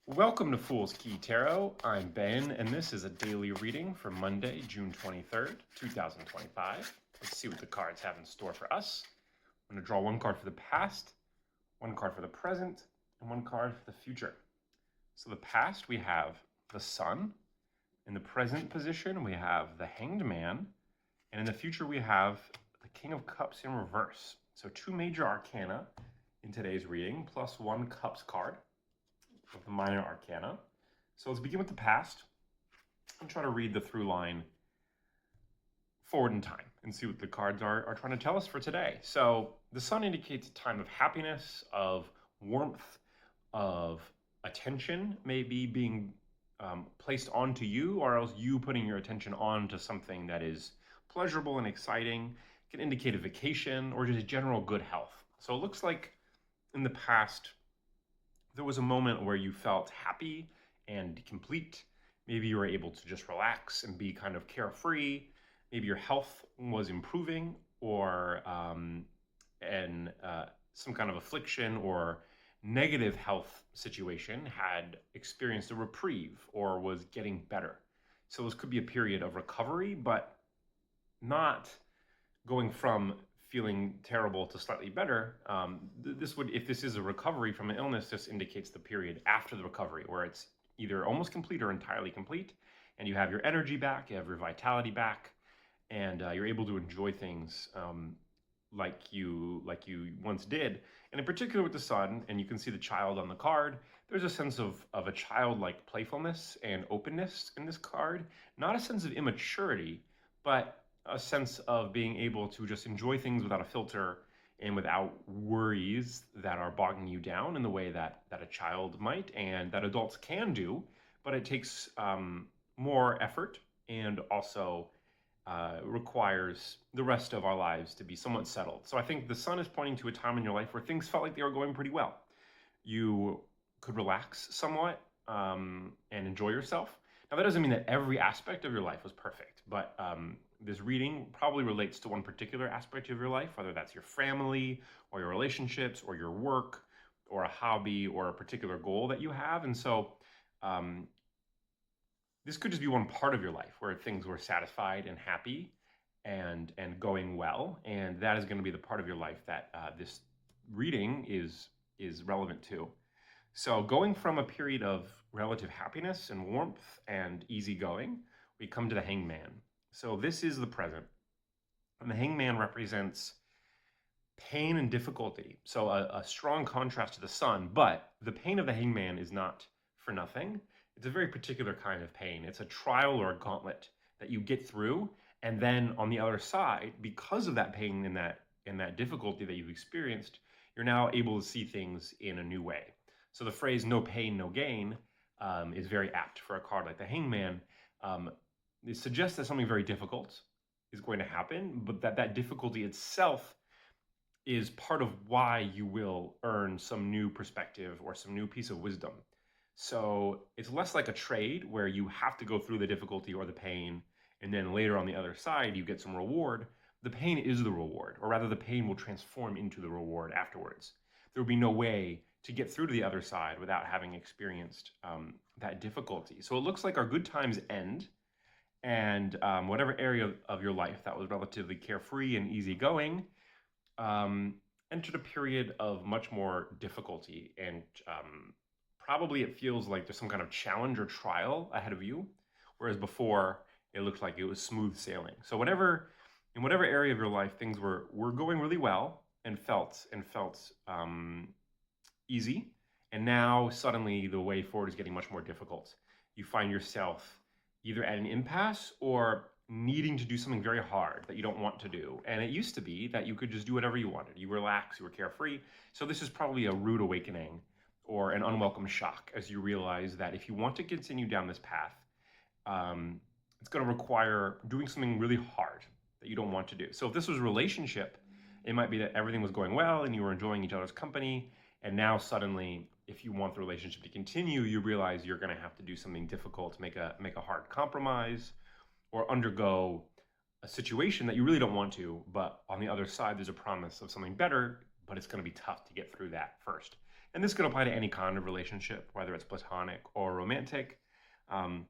Welcome to Fool's Key Tarot. I'm Ben, and this is a daily reading for Monday, June 23rd, 2025. Let's see what the cards have in store for us. I'm going to draw one card for the past, one card for the present, and one card for the future. So the past, we have the Sun. In the present position, we have the Hanged Man. And in the future, we have the King of Cups in reverse. So two major arcana in today's reading, plus one Cups card of the minor arcana. So let's begin with the past and try to read the through line forward in time and see what the cards are trying to tell us for today. So the Sun indicates a time of happiness, of warmth, of attention maybe being placed onto you, or else you putting your attention on to something that is pleasurable and exciting. It can indicate a vacation or just general good health. So it looks like in the past, there was a moment where you felt happy and complete. Maybe you were able to just relax and be kind of carefree. Maybe your health was improving, or some kind of affliction or negative health situation had experienced a reprieve or was getting better. So this could be a period of recovery, but not going from feeling terrible to slightly better. If this is a recovery from an illness, this indicates the period after the recovery, where it's either almost complete or entirely complete, and you have your energy back, you have your vitality back, and you're able to enjoy things like you once did. And in particular with the Sun, and you can see the child on the card, there's a sense of a childlike playfulness and openness in this card. Not a sense of immaturity, but a sense of being able to just enjoy things without a filter and without worries that are bogging you down in the way that a child might, and that adults can do, but it takes more effort and also requires the rest of our lives to be somewhat settled. So I think the Sun is pointing to a time in your life where things felt like they were going pretty well. You could relax somewhat and enjoy yourself. Now, that doesn't mean that every aspect of your life was perfect, but this reading probably relates to one particular aspect of your life, whether that's your family or your relationships or your work or a hobby or a particular goal that you have. And so this could just be one part of your life where things were satisfied and happy and going well. And that is going to be the part of your life that this reading is relevant to. So going from a period of relative happiness and warmth and easygoing, we come to the Hanged Man. So this is the present. And the Hanged Man represents pain and difficulty. So a strong contrast to the Sun, but the pain of the Hanged Man is not for nothing. It's a very particular kind of pain. It's a trial or a gauntlet that you get through. And then on the other side, because of that pain and that difficulty that you've experienced, you're now able to see things in a new way. So the phrase "no pain, no gain" is very apt for a card like the Hanged Man. It suggests that something very difficult is going to happen, but that difficulty itself is part of why you will earn some new perspective or some new piece of wisdom. So it's less like a trade where you have to go through the difficulty or the pain, and then later on the other side, you get some reward. The pain is the reward, or rather the pain will transform into the reward afterwards. There will be no way to get through to the other side without having experienced that difficulty. So it looks like our good times end, and whatever area of your life that was relatively carefree and easygoing entered a period of much more difficulty, and probably it feels like there's some kind of challenge or trial ahead of you, whereas before it looked like it was smooth sailing. So in whatever area of your life things were going really well and felt easy, and now suddenly the way forward is getting much more difficult. You find yourself either at an impasse or needing to do something very hard that you don't want to do. And it used to be that you could just do whatever you wanted. You relax, you were carefree. So this is probably a rude awakening or an unwelcome shock as you realize that if you want to continue down this path, it's going to require doing something really hard that you don't want to do. So if this was a relationship, it might be that everything was going well and you were enjoying each other's company. And now suddenly, if you want the relationship to continue, you realize you're going to have to do something difficult, make a hard compromise, or undergo a situation that you really don't want to. But on the other side, there's a promise of something better, but it's going to be tough to get through that first. And this could apply to any kind of relationship, whether it's platonic or romantic. Um,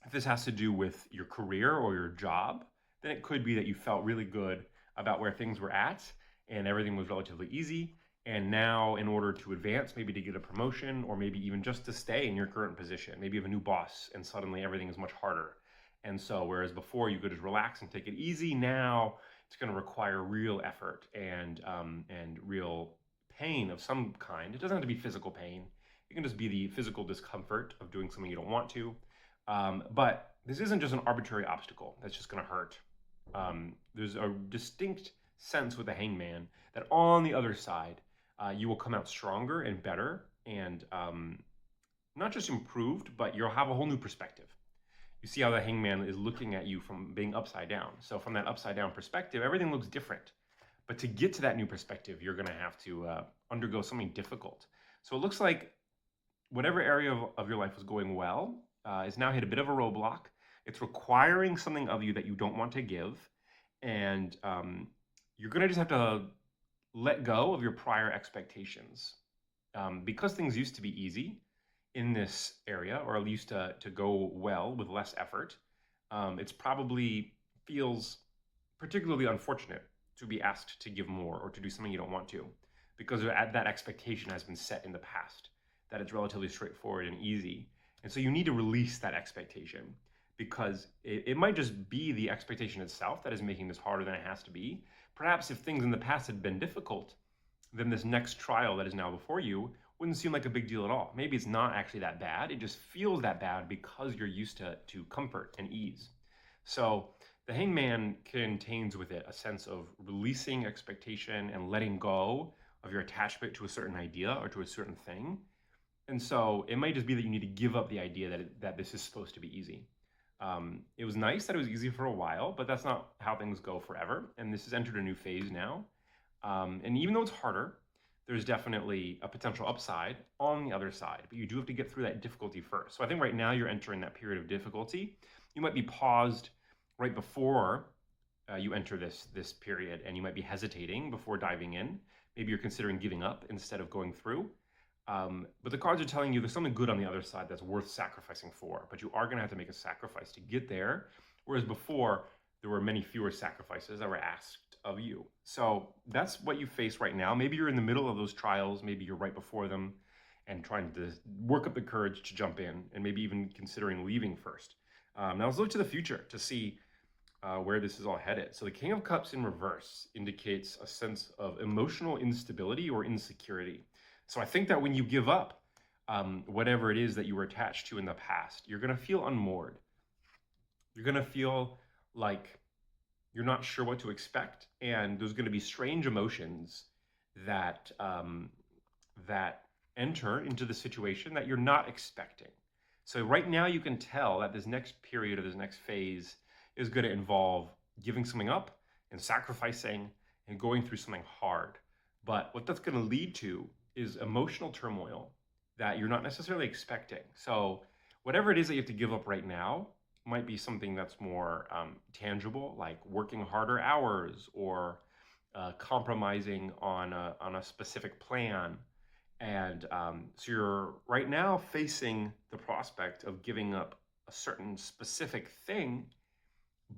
if this has to do with your career or your job, then it could be that you felt really good about where things were at and everything was relatively easy. And now, in order to advance, maybe to get a promotion or maybe even just to stay in your current position, maybe you have a new boss and suddenly everything is much harder. And so, whereas before you could just relax and take it easy, now it's going to require real effort and real pain of some kind. It doesn't have to be physical pain. It can just be the physical discomfort of doing something you don't want to. But this isn't just an arbitrary obstacle that's just going to hurt. There's a distinct sense with the hangman that on the other side, you will come out stronger and better and not just improved, but you'll have a whole new perspective. You see how the hangman is looking at you from being upside down. So from that upside down perspective, everything looks different. But to get to that new perspective, you're going to have to undergo something difficult. So it looks like whatever area of your life is going well is now hit a bit of a roadblock. It's requiring something of you that you don't want to give. And you're going to just have to let go of your prior expectations. Because things used to be easy in this area, or at least to go well with less effort, it's probably feels particularly unfortunate to be asked to give more or to do something you don't want to, because that expectation has been set in the past, that it's relatively straightforward and easy. And so you need to release that expectation, because it might just be the expectation itself that is making this harder than it has to be. Perhaps if things in the past had been difficult, then this next trial that is now before you wouldn't seem like a big deal at all. Maybe it's not actually that bad. It just feels that bad because you're used to comfort and ease. So the hangman contains with it a sense of releasing expectation and letting go of your attachment to a certain idea or to a certain thing. And so it might just be that you need to give up the idea that this is supposed to be easy. It was nice that it was easy for a while, but that's not how things go forever. And this has entered a new phase now. And even though it's harder, there's definitely a potential upside on the other side, but you do have to get through that difficulty first. So I think right now you're entering that period of difficulty. You might be paused right before you enter this period, and you might be hesitating before diving in. Maybe you're considering giving up instead of going through. But the cards are telling you there's something good on the other side that's worth sacrificing for, but you are going to have to make a sacrifice to get there, whereas before there were many fewer sacrifices that were asked of you. So that's what you face right now. Maybe you're in the middle of those trials, maybe you're right before them and trying to work up the courage to jump in, and maybe even considering leaving first. Now let's look to the future to see where this is all headed. So the King of Cups in reverse indicates a sense of emotional instability or insecurity. So I think that when you give up whatever it is that you were attached to in the past, you're going to feel unmoored. You're going to feel like you're not sure what to expect, and there's going to be strange emotions that that enter into the situation that you're not expecting. So right now you can tell that this next period or this next phase is going to involve giving something up and sacrificing and going through something hard. But what that's going to lead to is emotional turmoil that you're not necessarily expecting. So whatever it is that you have to give up right now might be something that's more tangible, like working harder hours or compromising on a specific plan. And so you're right now facing the prospect of giving up a certain specific thing,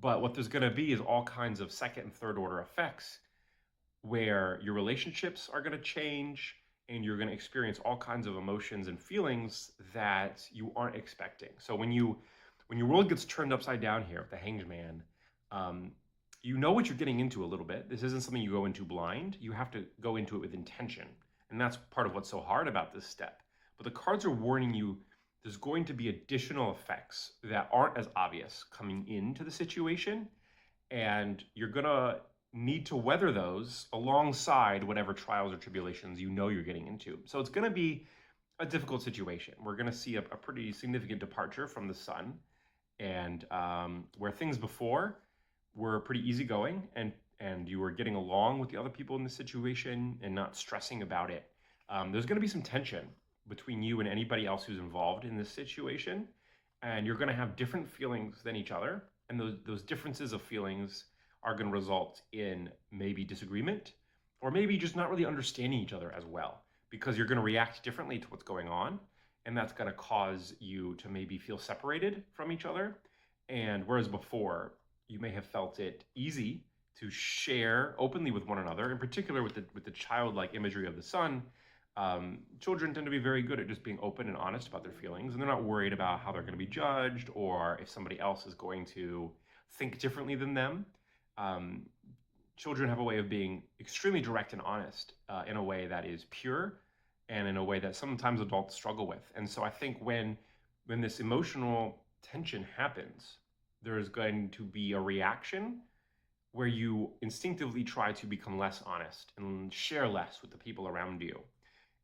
but what there's going to be is all kinds of second and third order effects where your relationships are going to change, and you're going to experience all kinds of emotions and feelings that you aren't expecting. So when your world gets turned upside down here with the Hanged Man, you know what you're getting into a little bit. This isn't something you go into blind. You have to go into it with intention. And that's part of what's so hard about this step. But the cards are warning you there's going to be additional effects that aren't as obvious coming into the situation. And you're going to need to weather those alongside whatever trials or tribulations you know you're getting into. So it's going to be a difficult situation. We're going to see a pretty significant departure from the sun, and where things before were pretty easygoing and you were getting along with the other people in the situation and not stressing about it. There's going to be some tension between you and anybody else who's involved in this situation, and you're going to have different feelings than each other, and those differences of feelings are going to result in maybe disagreement or maybe just not really understanding each other as well. because you're going to react differently to what's going on. And that's going to cause you to maybe feel separated from each other. And whereas before, you may have felt it easy to share openly with one another, in particular with the childlike imagery of the sun. Children tend to be very good at just being open and honest about their feelings, and they're not worried about how they're going to be judged or if somebody else is going to think differently than them. Um, Children have a way of being extremely direct and honest in a way that is pure and in a way that sometimes adults struggle with. And so I think when this emotional tension happens, there is going to be a reaction where you instinctively try to become less honest and share less with the people around you.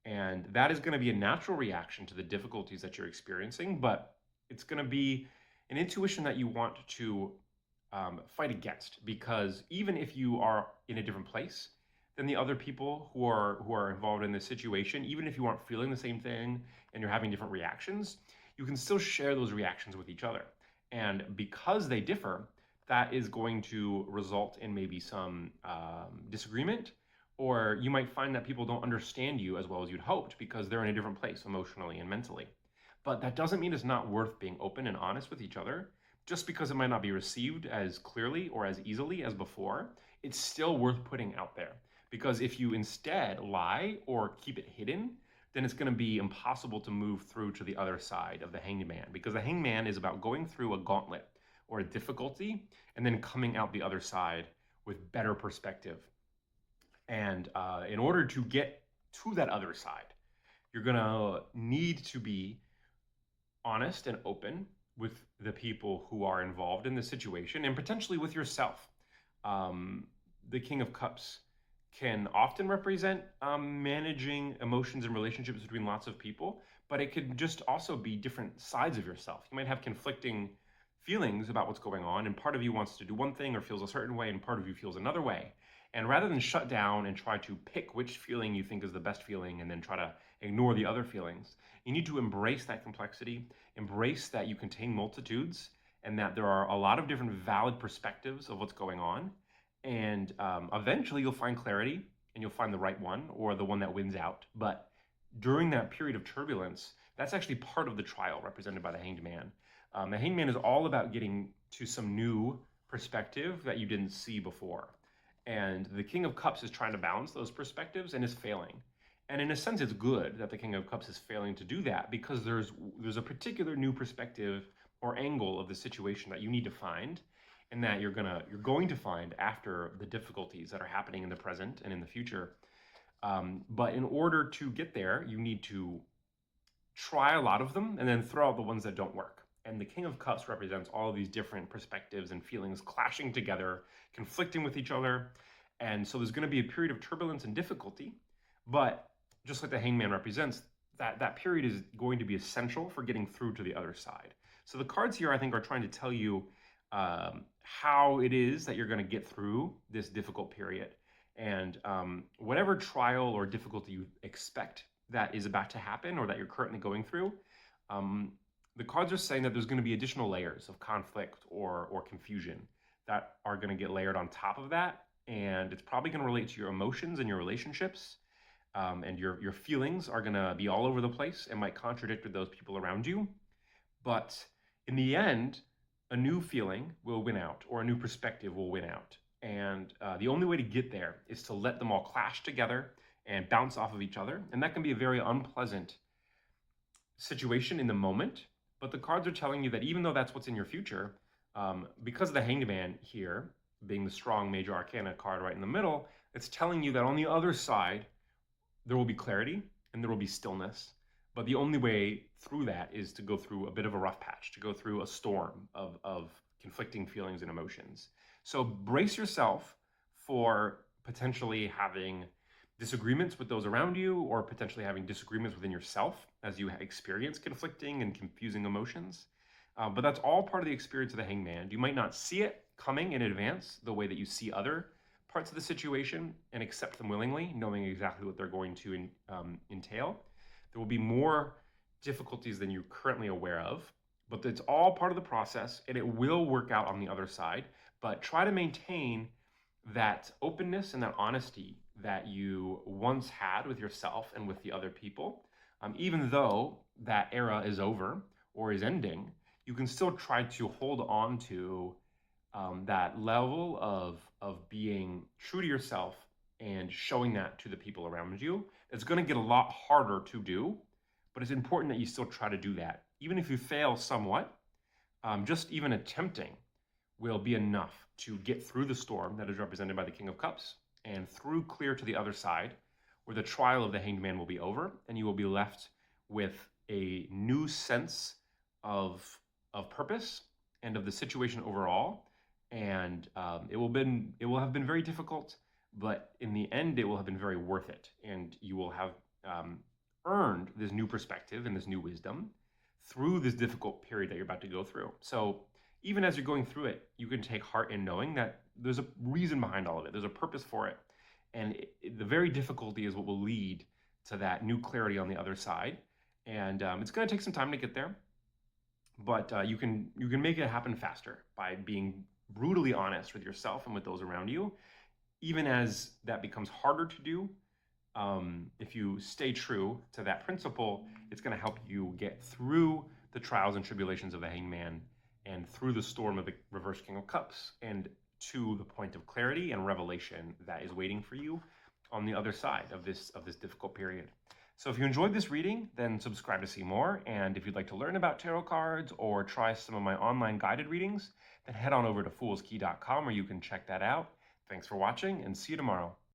And that is going to be a natural reaction to the difficulties that you're experiencing, but it's going to be an intuition that you want to fight against, because even if you are in a different place than the other people who are involved in this situation, even if you aren't feeling the same thing and you're having different reactions, you can still share those reactions with each other. And because they differ, that is going to result in maybe some disagreement, or you might find that people don't understand you as well as you'd hoped because they're in a different place emotionally and mentally. But that doesn't mean it's not worth being open and honest with each other. Just because it might not be received as clearly or as easily as before, it's still worth putting out there. Because if you instead lie or keep it hidden, then it's going to be impossible to move through to the other side of the hanged man. Because the hanged man is about going through a gauntlet or a difficulty and then coming out the other side with better perspective. And in order to get to that other side, you're going to need to be honest and open with the people who are involved in the situation and potentially with yourself. The King of Cups can often represent managing emotions and relationships between lots of people, but it could just also be different sides of yourself. You might have conflicting feelings about what's going on, and part of you wants to do one thing or feels a certain way, and part of you feels another way. And rather than shut down and try to pick which feeling you think is the best feeling and then try to ignore the other feelings, you need to embrace that complexity, embrace that you contain multitudes, and that there are a lot of different valid perspectives of what's going on. And eventually you'll find clarity and you'll find the right one or the one that wins out. But during that period of turbulence, that's actually part of the trial represented by the hanged man. The hanged man is all about getting to some new perspective that you didn't see before. And the King of Cups is trying to balance those perspectives and is failing. And in a sense, it's good that the King of Cups is failing to do that, because there's a particular new perspective or angle of the situation that you need to find, and that you're going to find after the difficulties that are happening in the present and in the future. But in order to get there, you need to try a lot of them and then throw out the ones that don't work. And the King of Cups represents all of these different perspectives and feelings clashing together, conflicting with each other. And so there's going to be a period of turbulence and difficulty, but just like the hangman represents, that period is going to be essential for getting through to the other side. So the cards here, I think, are trying to tell you how it is that you're going to get through this difficult period. And whatever trial or difficulty you expect that is about to happen or that you're currently going through, the cards are saying that there's going to be additional layers of conflict or confusion that are going to get layered on top of that. And it's probably going to relate to your emotions and your relationships. And your feelings are going to be all over the place and might contradict with those people around you. But in the end, a new feeling will win out, or a new perspective will win out. And the only way to get there is to let them all clash together and bounce off of each other. And that can be a very unpleasant situation in the moment. But the cards are telling you that even though that's what's in your future, because of the Hanged Man here, being the strong major arcana card right in the middle, it's telling you that on the other side, there will be clarity and there will be stillness. But the only way through that is to go through a bit of a rough patch, to go through a storm of conflicting feelings and emotions. So brace yourself for potentially having disagreements with those around you, or potentially having disagreements within yourself as you experience conflicting and confusing emotions. But that's all part of the experience of the hangman. You might not see it coming in advance the way that you see other parts of the situation and accept them willingly, knowing exactly what they're going to entail. There will be more difficulties than you're currently aware of, but it's all part of the process and it will work out on the other side. But try to maintain that openness and that honesty that you once had with yourself and with the other people. Even though that era is over or is ending, you can still try to hold on to that level of being true to yourself and showing that to the people around you. It's going to get a lot harder to do, but it's important that you still try to do that. Even if you fail somewhat, just even attempting will be enough to get through the storm that is represented by the King of Cups and through clear to the other side, where the trial of the Hanged Man will be over, and you will be left with a new sense of purpose and of the situation overall. And it will have been very difficult, but in the end, it will have been very worth it, and you will have earned this new perspective and this new wisdom through this difficult period that you're about to go through. So even as you're going through it, you can take heart in knowing that there's a reason behind all of it. There's a purpose for it. And the very difficulty is what will lead to that new clarity on the other side. And it's going to take some time to get there, but you can make it happen faster by being brutally honest with yourself and with those around you. Even as that becomes harder to do, if you stay true to that principle, it's going to help you get through the trials and tribulations of the Hanged Man and through the storm of the reverse King of Cups and to the point of clarity and revelation that is waiting for you on the other side of this difficult period. So if you enjoyed this reading, then subscribe to see more. And if you'd like to learn about tarot cards or try some of my online guided readings, then head on over to foolskey.com where you can check that out. Thanks for watching and see you tomorrow.